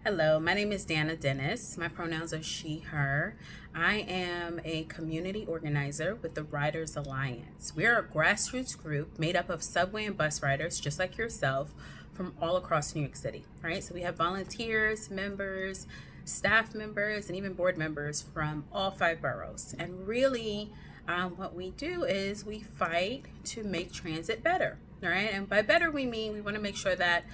Hello, my name is Dana Dennis. My pronouns are she, her. I am a community organizer with the Riders Alliance. We are a grassroots group made up of subway and bus riders, just like yourself, from all across New York City, right? So we have volunteers, members, staff members, and even board members from all five boroughs. And really, what we do is we fight to make transit better, right? And by better, we mean we want to make sure that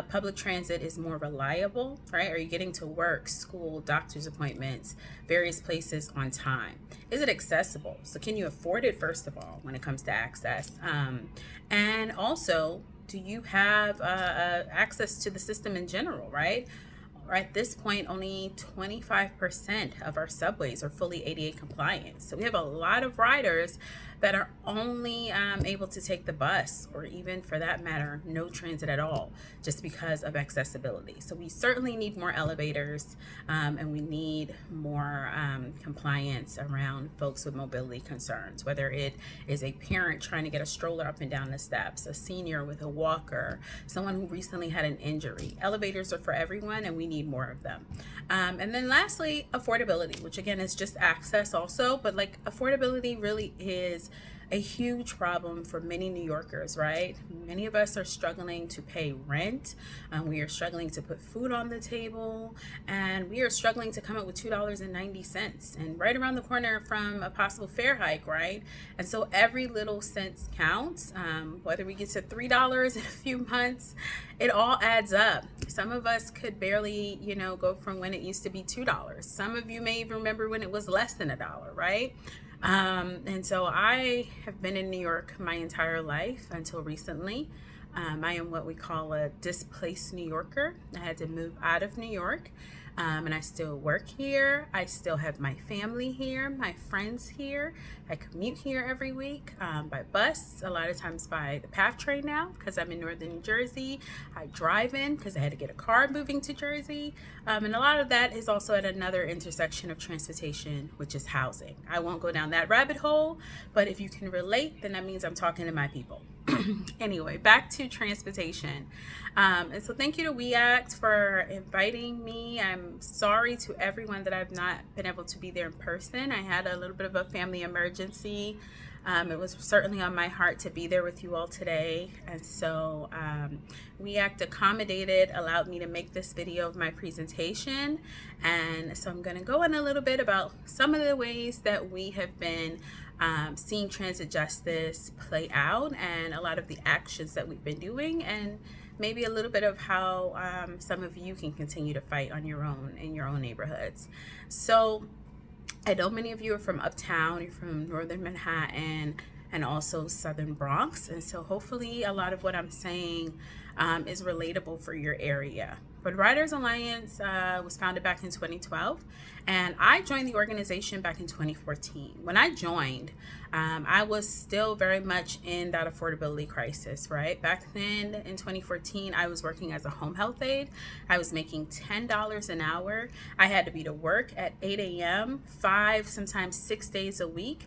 public transit is more reliable, right? Are you getting to work, school, doctor's appointments, various places on time? Is it accessible? So, can you afford it, first of all, when it comes to access? And also, do you have access to the system in general, right? At this point, only 25% of our subways are fully ADA compliant. So we have a lot of riders that are only able to take the bus, or even for that matter, no transit at all, just because of accessibility. So we certainly need more elevators, and we need more compliance around folks with mobility concerns, whether it is a parent trying to get a stroller up and down the steps, a senior with a walker, someone who recently had an injury. Elevators are for everyone, and we need more of them. And then lastly, affordability, which again is just access also, but like affordability really is a huge problem for many New Yorkers, right? Many of us are struggling to pay rent. We are struggling to put food on the table, and we are struggling to come up with $2.90, and right around the corner from a possible fare hike, right? And so every little cent counts. Whether we get to $3 in a few months, it all adds up. Some of us could barely, go from when it used to be $2. Some of you may even remember when it was less than $1, right? And so I have been in New York my entire life until recently. I am what we call a displaced New Yorker. I had to move out of New York, and I still work here. I still have my family here, my friends here. I commute here every week by bus, a lot of times by the PATH train now because I'm in northern New Jersey. I drive in because I had to get a car moving to Jersey. And a lot of that is also at another intersection of transportation, which is housing. I won't go down that rabbit hole, but if you can relate, then that means I'm talking to my people. Anyway, back to transportation. And so thank you to WeAct for inviting me. I'm sorry to everyone that I've not been able to be there in person. I had a little bit of a family emergency. It was certainly on my heart to be there with you all today. And so WeAct accommodated, allowed me to make this video of my presentation. And so I'm going to go in a little bit about some of the ways that we have been seeing transit justice play out, and a lot of the actions that we've been doing, and maybe a little bit of how some of you can continue to fight on your own in your own neighborhoods. So I know many of you are from Uptown, you're from Northern Manhattan, and also Southern Bronx. And so hopefully a lot of what I'm saying is relatable for your area. But Riders Alliance was founded back in 2012, and I joined the organization back in 2014. When I joined, I was still very much in that affordability crisis, right? Back then in 2014, I was working as a home health aide. I was making $10 an hour. I had to be to work at 8 a.m., 5, sometimes 6 days a week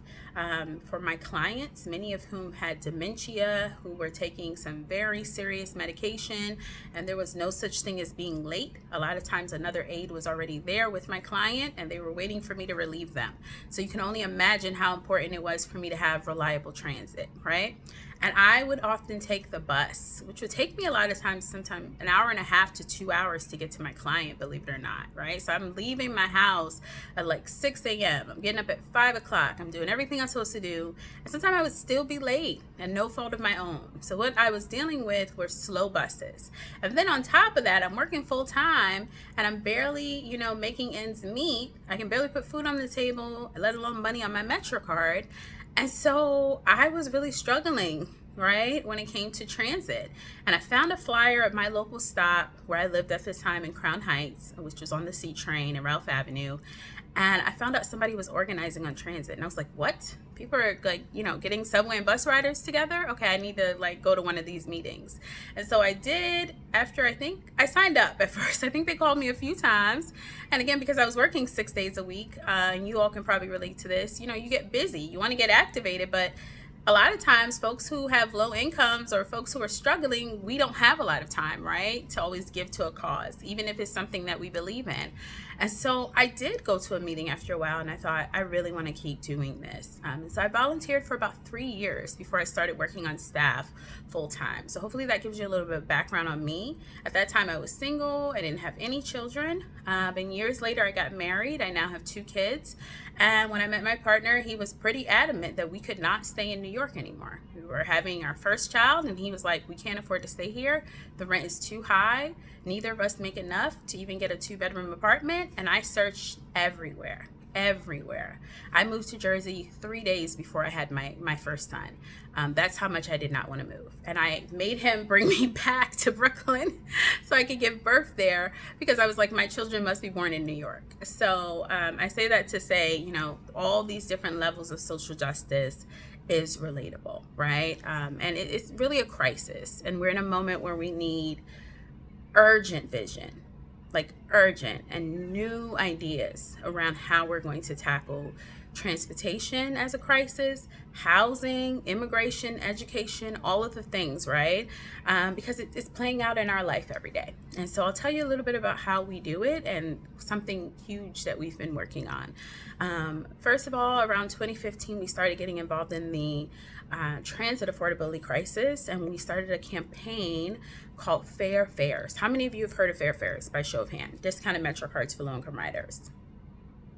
for my clients, many of whom had dementia, who were taking some very serious medication, and there was no such thing as being late. A lot of times another aide was already there with my client, and they were waiting for me to relieve them. So you can only imagine how important it was for me to have reliable transit, right? And I would often take the bus, which would take me a lot of times, sometimes an hour and a half to 2 hours to get to my client, believe it or not, right? So I'm leaving my house at like 6 a.m. I'm getting up at 5 o'clock. I'm doing everything I'm supposed to do. And sometimes I would still be late, and no fault of my own. So what I was dealing with were slow buses. And then on top of that, I'm working full time, and I'm barely, making ends meet. I can barely put food on the table, let alone money on my MetroCard. And so I was really struggling, right, when it came to transit. And I found a flyer at my local stop where I lived at this time in Crown Heights, which was on the C train and Ralph Avenue. And I found out somebody was organizing on transit. And I was like, what? People are like, getting subway and bus riders together? Okay, I need to go to one of these meetings. And so I did. After I signed up at first. I think they called me a few times. And again, because I was working 6 days a week, and you all can probably relate to this, you get busy. You want to get activated, but a lot of times folks who have low incomes or folks who are struggling, we don't have a lot of time, right, to always give to a cause, even if it's something that we believe in. And so I did go to a meeting after a while, and I thought, I really want to keep doing this. And so I volunteered for about 3 years before I started working on staff full time. So hopefully that gives you a little bit of background on me. At that time, I was single. I didn't have any children. And years later, I got married. I now have 2 kids. And when I met my partner, he was pretty adamant that we could not stay in New York anymore. We were having our first child, and he was like, we can't afford to stay here. The rent is too high. Neither of us make enough to even get a 2-bedroom apartment. And I searched everywhere. I moved to Jersey 3 days before I had my first son. That's how much I did not want to move. And I made him bring me back to Brooklyn so I could give birth there, because I was like, my children must be born in New York. So I say that to say, you know, all these different levels of social justice is relatable, right? And it's really a crisis. And we're in a moment where we need urgent vision, like urgent and new ideas around how we're going to tackle transportation as a crisis, housing, immigration, education, all of the things, right? Because it's playing out in our life every day. And so I'll tell you a little bit about how we do it and something huge that we've been working on. First of all, around 2015, we started getting involved in the transit affordability crisis, and we started a campaign called Fair Fares. How many of you have heard of Fair Fares by show of hand? Discounted Metro cards for low-income riders.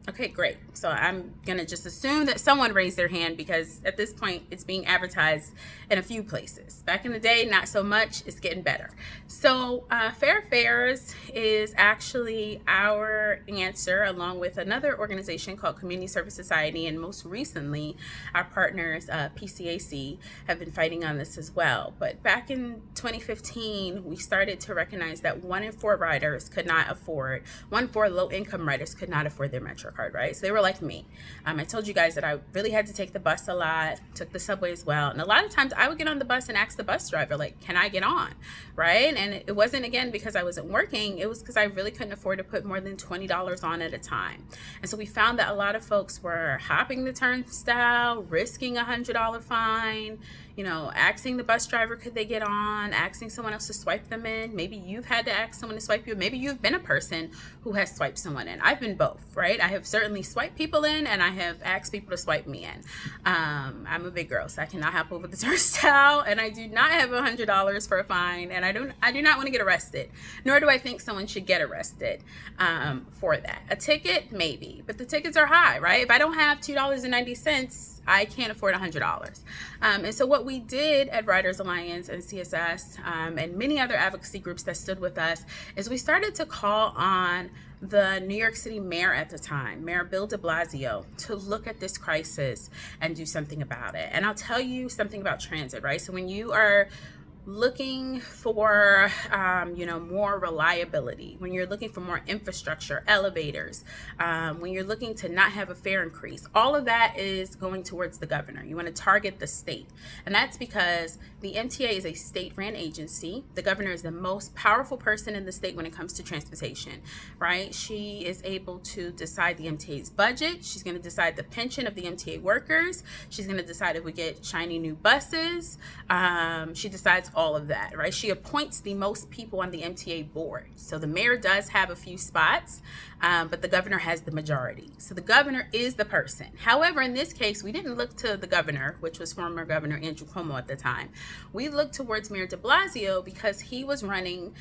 Okay, great. So I'm going to just assume that someone raised their hand, because at this point it's being advertised in a few places. Back in the day, not so much. It's getting better. So Fair Fares is actually our answer, along with another organization called Community Service Society, and most recently our partners PCAC have been fighting on this as well. But back in 2015, we started to recognize that 1 in 4 riders could not afford, 1 in 4 low-income riders could not afford their Metro card, right? So they were like me. I told you guys that I really had to take the bus a lot, took the subway as well. And a lot of times I would get on the bus and ask the bus driver, like, can I get on, right? And it wasn't, again, because I wasn't working. It was because I really couldn't afford to put more than $20 on at a time. And so we found that a lot of folks were hopping the turnstile, risking a $100 fine, you know, asking the bus driver, could they get on, asking someone else to swipe them in. Maybe you've had to ask someone to swipe you. Maybe you've been a person who has swiped someone in. I've been both, right? I have certainly swiped people in, and I have asked people to swipe me in. I'm a big girl, so I cannot hop over the turnstile, and I do not have $100 for a fine, and I do not want to get arrested, nor do I think someone should get arrested for that. A ticket, maybe, but the tickets are high, right? If I don't have $2.90, I can't afford $100. And so what we did at Riders Alliance and CSS and many other advocacy groups that stood with us is we started to call on the New York City mayor at the time, Mayor Bill de Blasio, to look at this crisis and do something about it. And I'll tell you something about transit, right? So when you are looking for more reliability, when you're looking for more infrastructure, elevators, when you're looking to not have a fare increase, all of that is going towards the governor. You want to target the state, and that's because the MTA is a state-ran agency. The governor is the most powerful person in the state when it comes to transportation, right? She is able to decide the MTA's budget. She's going to decide the pension of the MTA workers. She's going to decide if we get shiny new buses. She decides all of that, right? She appoints the most people on the MTA board. So the mayor does have a few spots, but the governor has the majority. So the governor is the person. However, in this case, we didn't look to the governor, which was former Governor Andrew Cuomo at the time. We looked towards Mayor de Blasio because he was running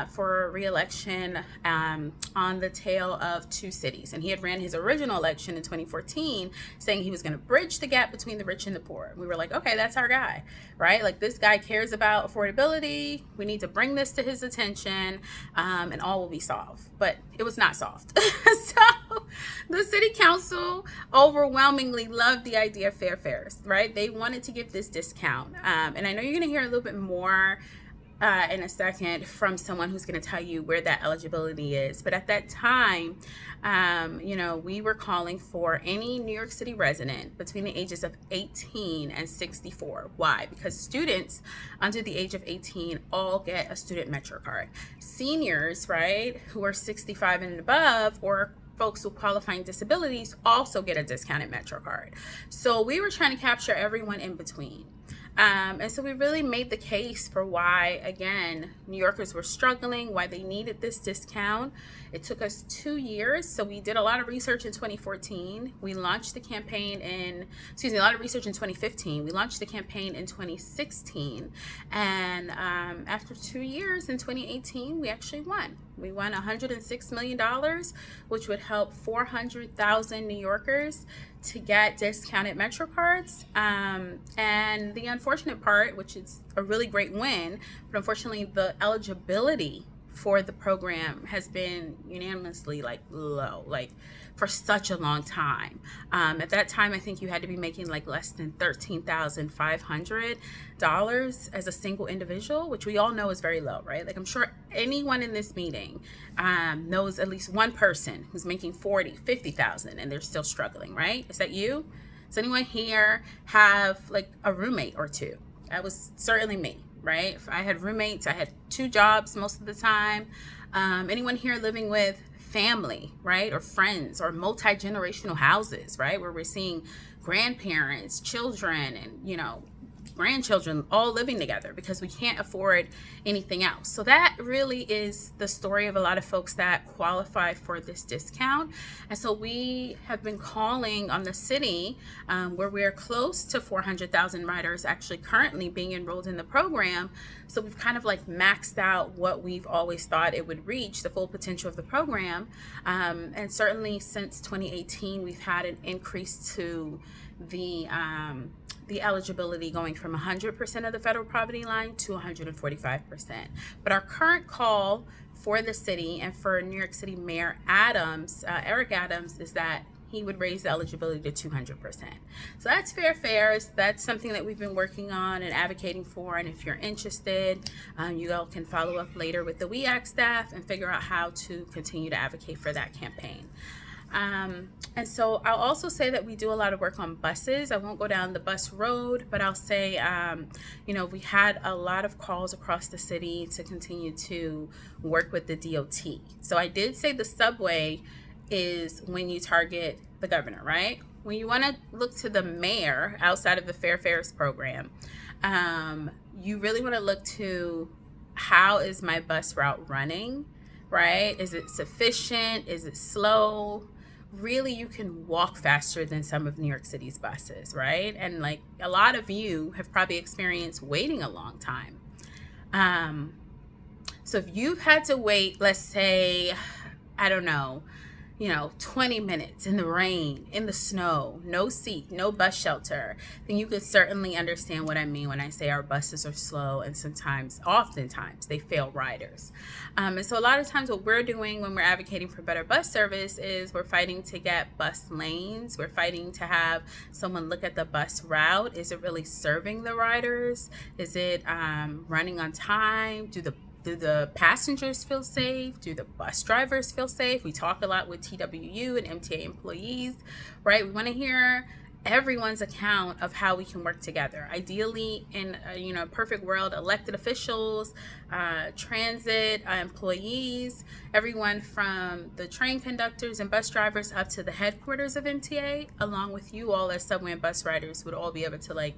for re-election on the tail of 2 cities. And he had ran his original election in 2014 saying he was going to bridge the gap between the rich and the poor. We were like, okay, that's our guy, right? Like, this guy cares about affordability. We need to bring this to his attention, and all will be solved. But it was not solved. So the city council overwhelmingly loved the idea of Fair Fares, right? They wanted to give this discount. And I know you're going to hear a little bit more in a second from someone who's going to tell you where that eligibility is. But at that time, we were calling for any New York City resident between the ages of 18 and 64. Why? Because students under the age of 18 all get a student Metro card. Seniors, right, who are 65 and above, or folks with qualifying disabilities also get a discounted Metro card. So we were trying to capture everyone in between. And so we really made the case for why, again, New Yorkers were struggling, why they needed this discount. It took us 2 years. So we did a lot of research in 2014. We launched the campaign a lot of research in 2015. We launched the campaign in 2016. And after 2 years in 2018, we actually won. We won $106 million, which would help 400,000 New Yorkers to get discounted Metro cards. And the unfortunate part, which is a really great win, but unfortunately the eligibility for the program has been unanimously low, for such a long time. At that time, I think you had to be making less than $13,500 as a single individual, which we all know is very low, right? I'm sure anyone in this meeting knows at least one person who's making 40, 50,000 and they're still struggling, right? Is that you? Does anyone here have a roommate or two? That was certainly me, right? If I had roommates, I had 2 jobs most of the time. Anyone here living with family, right? Or friends, or multi-generational houses, right? Where we're seeing grandparents, children, and, grandchildren all living together because we can't afford anything else. So that really is the story of a lot of folks that qualify for this discount. And so we have been calling on the city, where we're close to 400,000 riders actually currently being enrolled in the program. So we've kind of maxed out what we've always thought it would reach, the full potential of the program. And certainly since 2018, we've had an increase to the eligibility going from 100% of the federal poverty line to 145%. But our current call for the city and for New York City Mayor Adams, Eric Adams, is that he would raise the eligibility to 200%. So that's fair. That's something that we've been working on and advocating for. And if you're interested, you all can follow up later with the WEAC staff and figure out how to continue to advocate for that campaign. And so I'll also say that we do a lot of work on buses. I won't go down the bus road, but I'll say, we had a lot of calls across the city to continue to work with the DOT. So I did say the subway is when you target the governor, right? When you want to look to the mayor outside of the Fair Fares program, you really want to look to how is my bus route running, right? Is it sufficient? Is it slow? Really, you can walk faster than some of New York City's buses, right? And a lot of you have probably experienced waiting a long time. So if you've had to wait, let's say, 20 minutes in the rain, in the snow, no seat, no bus shelter, then you could certainly understand what I mean when I say our buses are slow and oftentimes, they fail riders. And so a lot of times what we're doing when we're advocating for better bus service is we're fighting to get bus lanes. We're fighting to have someone look at the bus route. Is it really serving the riders? Is it running on time? Do the passengers feel safe? Do the bus drivers feel safe? We talk a lot with TWU and MTA employees, right? We want to hear everyone's account of how we can work together. Ideally, in a perfect world, elected officials, transit employees, everyone from the train conductors and bus drivers up to the headquarters of MTA, along with you all as subway and bus riders, would all be able to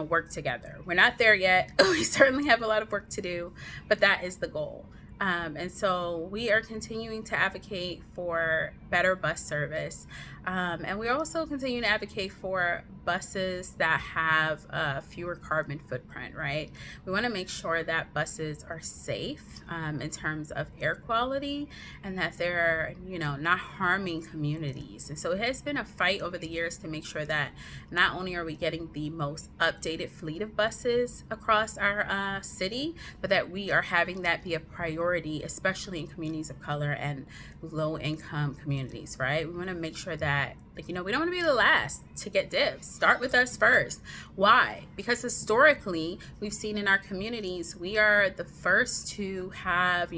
work together. We're not there yet. We certainly have a lot of work to do, but that is the goal. And so we are continuing to advocate for better bus service. And we're also continuing to advocate for buses that have a fewer carbon footprint, right? We want to make sure that buses are safe in terms of air quality and that they're, not harming communities. And so it has been a fight over the years to make sure that not only are we getting the most updated fleet of buses across our city, but that we are having that be a priority, especially in communities of color and low-income communities, right? We want to make sure that Like, we don't want to be the last to get dibs. Start with us first. Why? Because historically, we've seen in our communities, we are the first to have,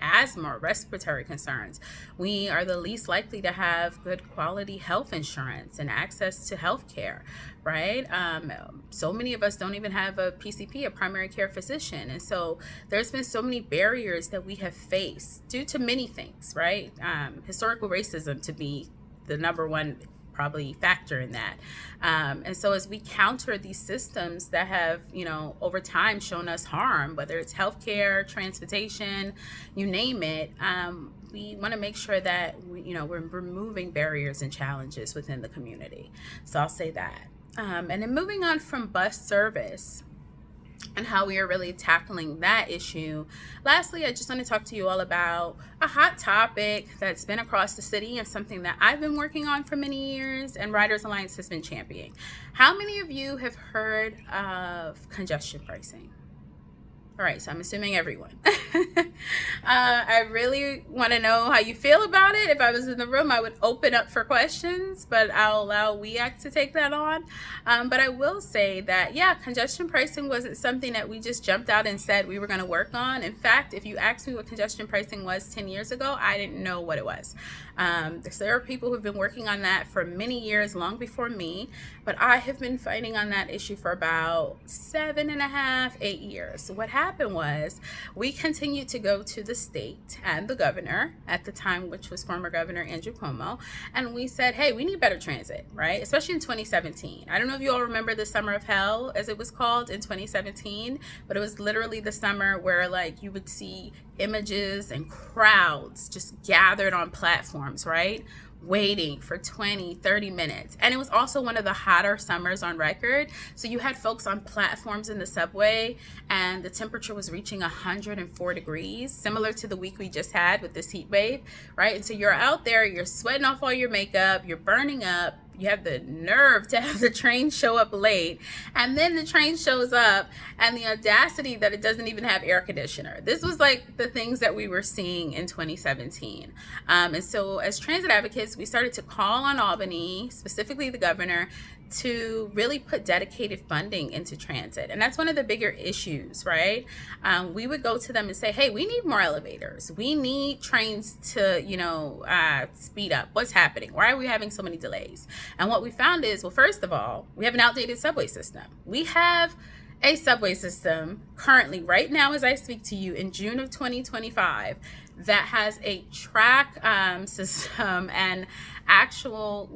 asthma or respiratory concerns. We are the least likely to have good quality health insurance and access to health care, right? So many of us don't even have a PCP, a primary care physician. And so there's been so many barriers that we have faced due to many things, right? Historical racism to be the number one probably factor in that. And so as we counter these systems that have, over time shown us harm, whether it's healthcare, transportation, you name it, we want to make sure that we're removing barriers and challenges within the community. So I'll say that. And then moving on from bus service and how we are really tackling that issue. Lastly, I just want to talk to you all about a hot topic that's been across the city and something that I've been working on for many years and Riders Alliance has been championing. How many of you have heard of congestion pricing? All right, so I'm assuming everyone. I really want to know how you feel about it. If I was in the room, I would open up for questions, but I'll allow WEAC to take that on. But I will say that, congestion pricing wasn't something that we just jumped out and said we were going to work on. In fact, if you asked me what congestion pricing was 10 years ago, I didn't know what it was. So there are people who've been working on that for many years, long before me, but I have been fighting on that issue for about 7.5, 8 years. So what happened was we continued to go to the state and the governor at the time, which was former Governor Andrew Cuomo, and we said, hey, we need better transit, right? Especially in 2017. I don't know if you all remember the Summer of Hell, as it was called in 2017, but it was literally the summer where you would see images and crowds just gathered on platforms, right? Waiting for 20, 30 minutes. And it was also one of the hotter summers on record. So you had folks on platforms in the subway and the temperature was reaching 104 degrees, similar to the week we just had with this heat wave, right? And so you're out there, you're sweating off all your makeup, you're burning up, you have the nerve to have the train show up late, and then the train shows up and the audacity that it doesn't even have air conditioner. This was the things that we were seeing in 2017. And so as transit advocates, we started to call on Albany, specifically the governor, to really put dedicated funding into transit. And that's one of the bigger issues, right? We would go to them and say, hey, we need more elevators. We need trains to, speed up. What's happening? Why are we having so many delays? And what we found is, well, first of all, we have an outdated subway system. We have a subway system currently, right now, as I speak to you, in June of 2025, that has a track system and actual,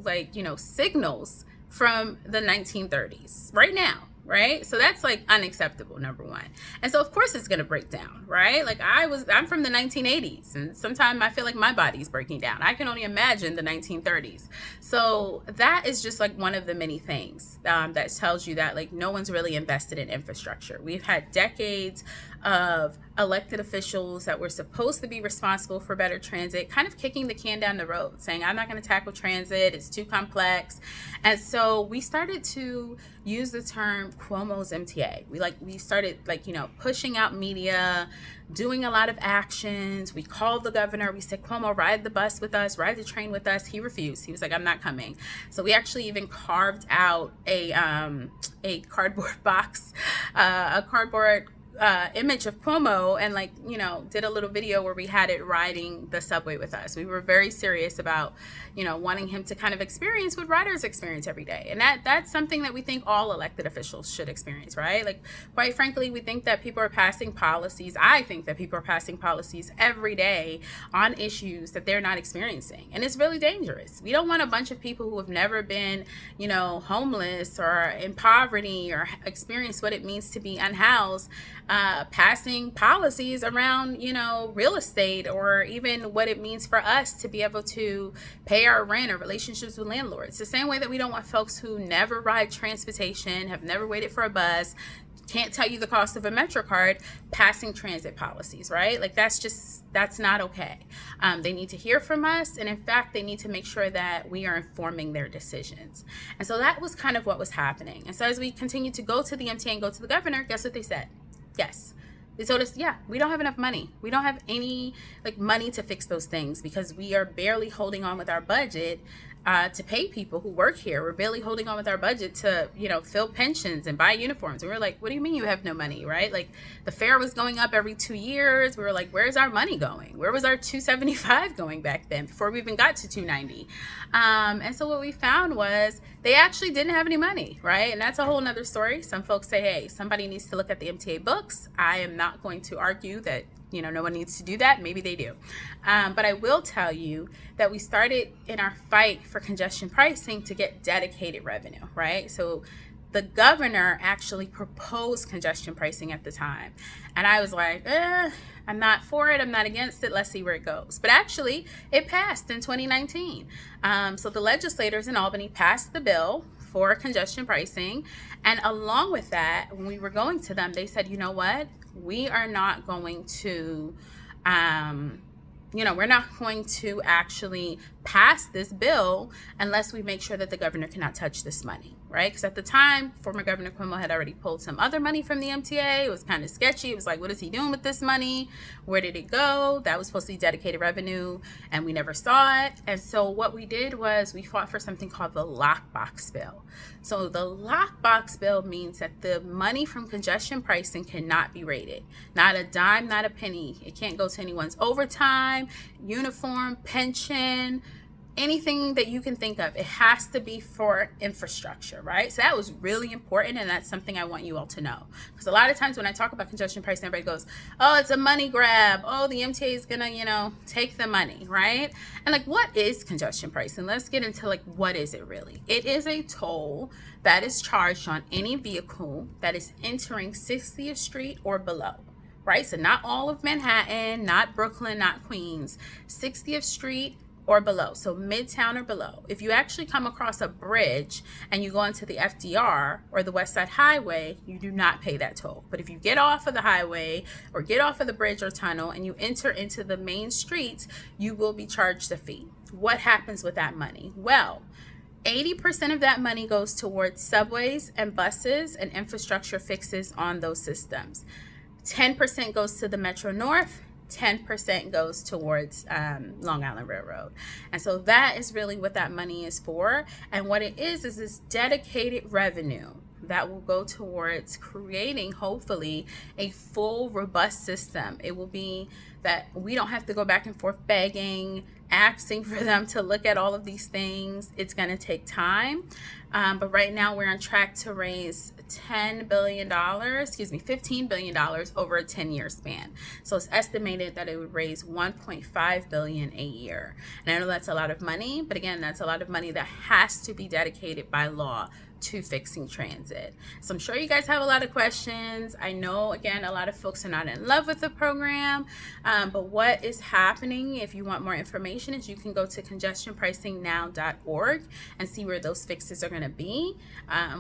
signals from the 1930s right now, right? So that's unacceptable, number one. And so of course it's going to break down, right? I'm from the 1980s and sometimes I feel like my body's breaking down. I can only imagine the 1930s. So that is just one of the many things that tells you that no one's really invested in infrastructure. We've had decades of elected officials that were supposed to be responsible for better transit kind of kicking the can down the road, saying, I'm not going to tackle transit, it's too complex. And so we started to use the term Cuomo's MTA. We started pushing out media, doing a lot of actions. We called the governor. We said, Cuomo, ride the bus with us, ride the train with us. He refused. He was like, I'm not coming. So we actually even carved out a cardboard box, a cardboard image of Cuomo and did a little video where we had it riding the subway with us. We were very serious about wanting him to kind of experience what riders experience every day, and that's something that we think all elected officials should experience, right? Quite frankly, we think that people are passing policies. I think that people are passing policies every day on issues that they're not experiencing, and it's really dangerous. We don't want a bunch of people who have never been homeless or in poverty or experienced what it means to be unhoused passing policies around, real estate or even what it means for us to be able to pay our rent or relationships with landlords. The same way that we don't want folks who never ride transportation, have never waited for a bus, can't tell you the cost of a Metro card, passing transit policies, right? That's not okay. They need to hear from us. And in fact, they need to make sure that we are informing their decisions. And so that was kind of what was happening. And so as we continue to go to the MTA and go to the governor, guess what they said? Yes. They told us, we don't have enough money. We don't have any money to fix those things because we are barely holding on with our budget to pay people who work here. We're barely holding on with our budget to, fill pensions and buy uniforms. And we're like, what do you mean you have no money, right? Like the fare was going up every 2 years. We were like, where's our money going? Where was our $275 going back then before we even got to $290? And so what we found was they actually didn't have any money, right? And that's a whole nother story. Some folks say, hey, somebody needs to look at the MTA books. I am not going to argue that no one needs to do that. Maybe they do. But I will tell you that we started in our fight for congestion pricing to get dedicated revenue, right? So the governor actually proposed congestion pricing at the time. And I was like, I'm not for it. I'm not against it. Let's see where it goes. But actually, it passed in 2019. So the legislators in Albany passed the bill for congestion pricing. And along with that, when we were going to them, they said, you know what? We are not going to, we're not going to actually pass this bill unless we make sure that the governor cannot touch this money, right? Because at the time, former Governor Cuomo had already pulled some other money from the MTA. It was kind of sketchy. It was like, what is he doing with this money? Where did it go? That was supposed to be dedicated revenue, and we never saw it. And so what we did was we fought for something called the lockbox bill. So the lockbox bill means that the money from congestion pricing cannot be rated. Not a dime, not a penny. It can't go to anyone's overtime, uniform, pension, anything that you can think of. It has to be for infrastructure, right? So that was really important, and that's something I want you all to know. Because a lot of times when I talk about congestion pricing, everybody goes, oh, it's a money grab. Oh, the MTA is gonna, take the money, right? And like, what is congestion pricing? Let's get into like, what is it really? It is a toll that is charged on any vehicle that is entering 60th Street or below. Right? So not all of Manhattan, not Brooklyn, not Queens, 60th Street or below. So Midtown or below. If you actually come across a bridge and you go into the FDR or the West Side Highway, you do not pay that toll. But if you get off of the highway or get off of the bridge or tunnel and you enter into the main streets, you will be charged a fee. What happens with that money? Well, 80% of that money goes towards subways and buses and infrastructure fixes on those systems. 10% goes to the Metro North, 10% goes towards Long Island Railroad. And so that is really what that money is for. And what it is this dedicated revenue that will go towards creating, hopefully, a full, robust system. It will be that we don't have to go back and forth begging, asking for them to look at all of these things. It's going to take time. But right now we're on track to raise $15 billion over a 10-year span. So it's estimated that it would raise $1.5 billion a year. And I know that's a lot of money, but again, that's a lot of money that has to be dedicated by law to fixing transit. So I'm sure you guys have a lot of questions. I know, again, a lot of folks are not in love with the program, but what is happening, if you want more information, is you can go to congestionpricingnow.org and see where those fixes are going to be.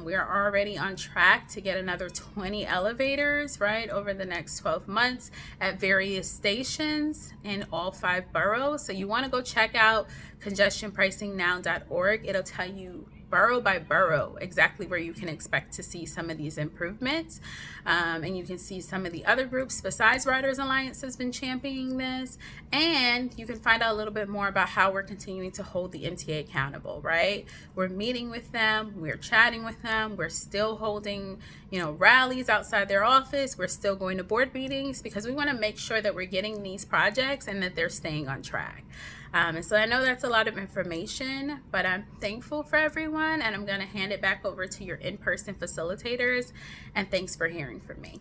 We are already on track to get another 20 elevators, right, over the next 12 months at various stations in all 5 boroughs. So you want to go check out congestionpricingnow.org. It'll tell you borough by borough exactly where you can expect to see some of these improvements, and you can see some of the other groups besides Riders Alliance has been championing this, and you can find out a little bit more about how we're continuing to hold the MTA accountable, right? We're meeting with them, we're chatting with them, we're still holding rallies outside their office, we're still going to board meetings because we want to make sure that we're getting these projects and that they're staying on track. And so I know that's a lot of information, but I'm thankful for everyone, and I'm going to hand it back over to your in-person facilitators, and thanks for hearing from me.